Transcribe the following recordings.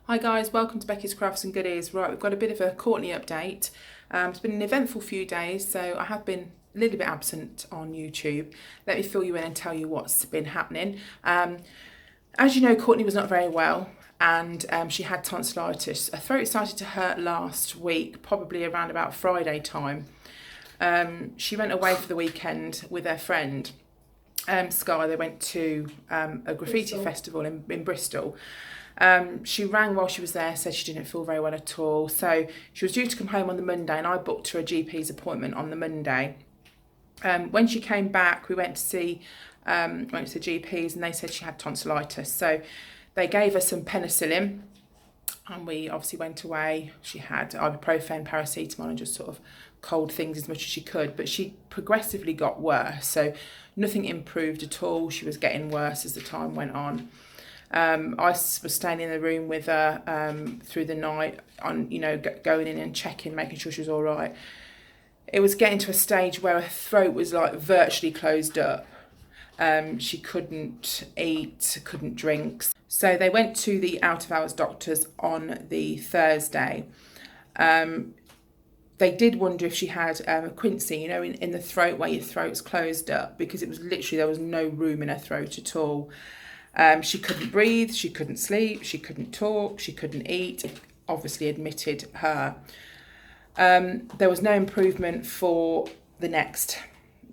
Hi guys, welcome to Becky's Crafts and Goodies. Right, we've got a bit of a Courtney update. It's been an eventful few days, so I have been a little bit absent on YouTube. Let me fill you in and tell you what's been happening. As you know, Courtney was not very well and she had tonsillitis. Her throat started to hurt last week, probably around about Friday time. She went away for the weekend with her friend, Sky. They went to a graffiti festival in Bristol. She rang while she was there, said she didn't feel very well at all. So she was due to come home on the Monday and I booked her a GP's appointment on the Monday. When she came back, we went to the GP's and they said she had tonsillitis. So they gave her some penicillin and we obviously went away. She had ibuprofen, paracetamol and just sort of cold things as much as she could, but she progressively got worse. So nothing improved at all. She was getting worse as the time went on. I was staying in the room with her through the night, on going in and checking, making sure she was all right. It was getting to a stage where her throat was like virtually closed up. She couldn't eat, couldn't drink. So they went to the out of hours doctors on the Thursday. They did wonder if she had a quinsy, in the throat where your throat's closed up, because it was literally, there was no room in her throat at all. She couldn't breathe, she couldn't sleep, she couldn't talk, she couldn't eat. Obviously admitted her. There was no improvement for the next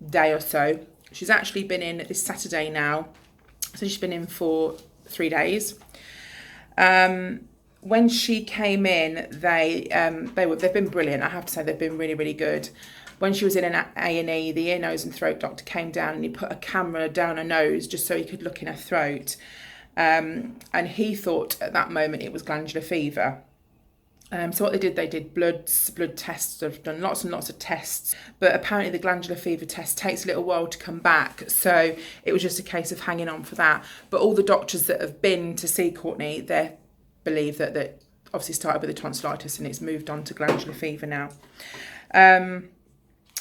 day or so. She's actually been in this Saturday now, so she's been in for 3 days. When she came in, they've been brilliant. I have to say they've been really, really good. When she was in an A&E, the ear, nose and throat doctor came down and he put a camera down her nose just so he could look in her throat. And he thought at that moment it was glandular fever. So what they did blood tests. They've done lots and lots of tests, but apparently the glandular fever test takes a little while to come back. So it was just a case of hanging on for that. But all the doctors that have been to see Courtney, they believe that obviously started with the tonsillitis and it's moved on to glandular fever now.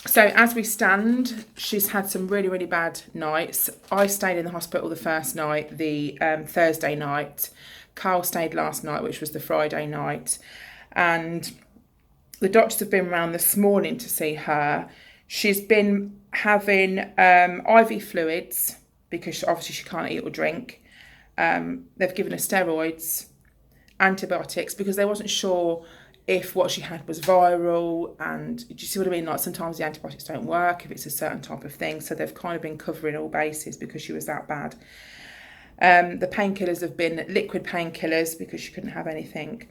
So as we stand, she's had some really, really bad nights. I stayed in the hospital the first night, the Thursday night. Carl stayed last night, which was the Friday night. And the doctors have been around this morning to see her. She's been having IV fluids because obviously she can't eat or drink. They've given her steroids, antibiotics, because they wasn't sure if what she had was viral, and do you see what I mean? Like sometimes the antibiotics don't work if it's a certain type of thing. So they've kind of been covering all bases because she was that bad. The painkillers have been liquid painkillers because she couldn't have anything.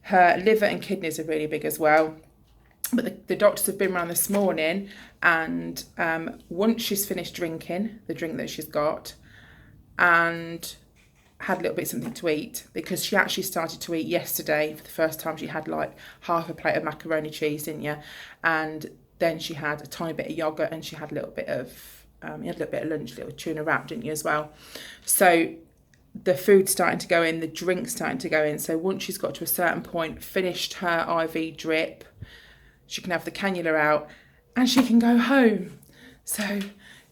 Her liver and kidneys are really big as well. But the doctors have been around this morning, and once she's finished drinking the drink that she's got and had a little bit something to eat, because she actually started to eat yesterday for the first time. She had like half a plate of macaroni cheese, didn't you? And then she had a tiny bit of yogurt, and she had a little bit of you had a little bit of lunch, a little tuna wrap, didn't you, as well? So the food's starting to go in, the drink's starting to go in. So once she's got to a certain point, finished her IV drip, she can have the cannula out and she can go home. So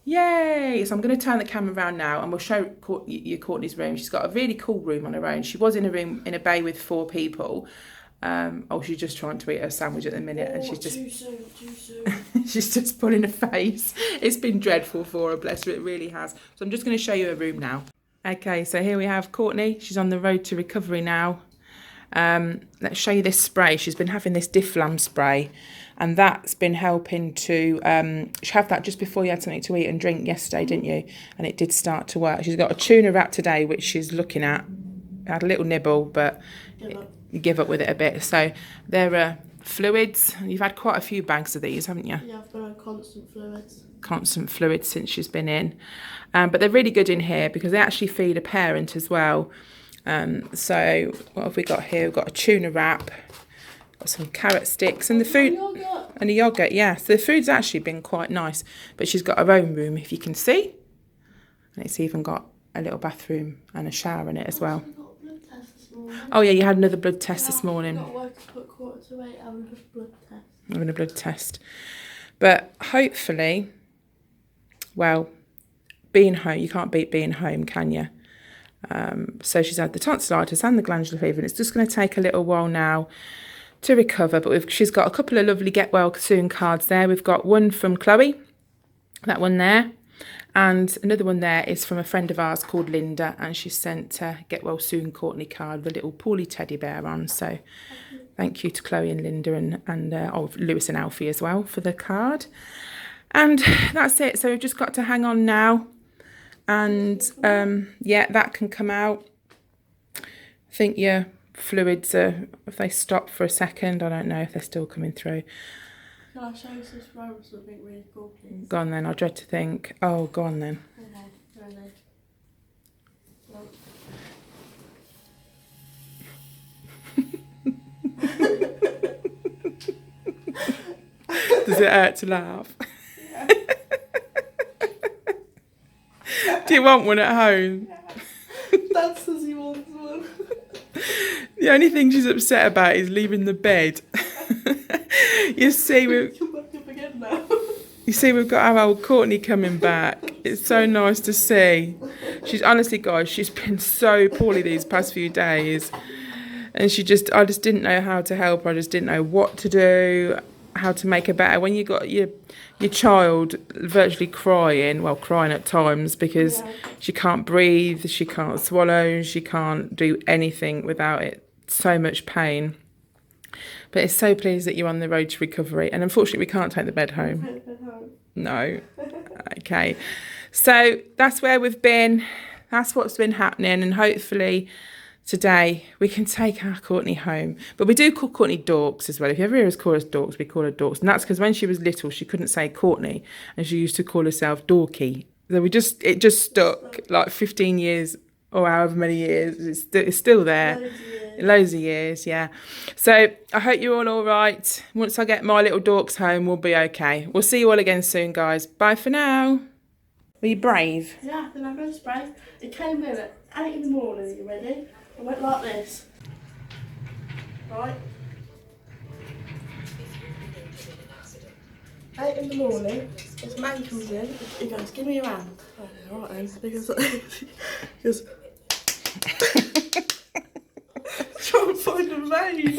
yay! So I'm going to turn the camera around now and we'll show you Courtney's room. She's got a really cool room on her own. She was in a room in a bay with 4 people. She's just trying to eat her sandwich at the minute, and she's just too soon. She's just pulling a face. It's been dreadful for her, bless her, it really has. So I'm just going to show you her room now. Okay, so here we have Courtney. She's on the road to recovery now. Let's show you this spray. She's been having this Difflam spray, and that's been helping to have that just before you had something to eat and drink yesterday, didn't you? And it did start to work. She's got a tuna wrap today, which she's looking at. Had a little nibble, but you give up with it a bit. So there are fluids. You've had quite a few bags of these, haven't you? Yeah, I've been on constant fluids since she's been in. But they're really good in here because they actually feed a parent as well. So what have we got here? We've got a tuna wrap, got some carrot sticks and the food and a yogurt. Yeah, so the food's actually been quite nice. But she's got her own room, if you can see. And it's even got a little bathroom and a shower in it as well. Oh yeah, you had another blood test this morning. I got work at 7:45 having a blood test. Having a blood test. But hopefully, well, being home, you can't beat being home, can you? So she's had the tonsillitis and the glandular fever, and it's just going to take a little while now to recover. But she's got a couple of lovely get well soon cards there. We've got one from Chloe, that one there, and another one there is from a friend of ours called Linda, and she sent a get well soon Courtney card with a little Paulie teddy bear on. So thank you to Chloe and Linda and Lewis and Alfie as well for the card. And that's it. So we've just got to hang on now. And yeah, that can come out. I think your fluids are, if they stop for a second, I don't know if they're still coming through. Can I show you this row or something really cool, please? Go on then, I dread to think. Oh, go on then. Okay, Does it hurt to laugh? Do you want one at home? Dad says he wants one. The only thing she's upset about is leaving the bed. You see, Come back up again now. You see, we've got our old Courtney coming back. It's so nice to see. She's honestly, guys, she's been so poorly these past few days. And I just didn't know how to help her. I just didn't know what to do, how to make her better. When you got your child virtually crying at times because she can't breathe, she can't swallow, she can't do anything without it. So much pain. But it's so pleased that you're on the road to recovery. And unfortunately, we can't take the bed home. No. Okay. So that's where we've been. That's what's been happening. And hopefully today we can take our Courtney home. But we do call Courtney Dorks as well. If you ever hear us call us Dorks, we call her Dorks. And that's because when she was little, she couldn't say Courtney. And she used to call herself Dorky. So it just stuck like 15 years or however many years. It's still there. Loads of years, yeah. So I hope you're all right. Once I get my little dorks home, we'll be okay. We'll see you all again soon, guys. Bye for now. Were you brave? Yeah, I think I'm very brave. It came in at 8 in the morning, are you ready? I went like this. Right. 8 in the morning, this man comes in, he goes, give me your hand. Oh, right then. He goes, try and find a vein.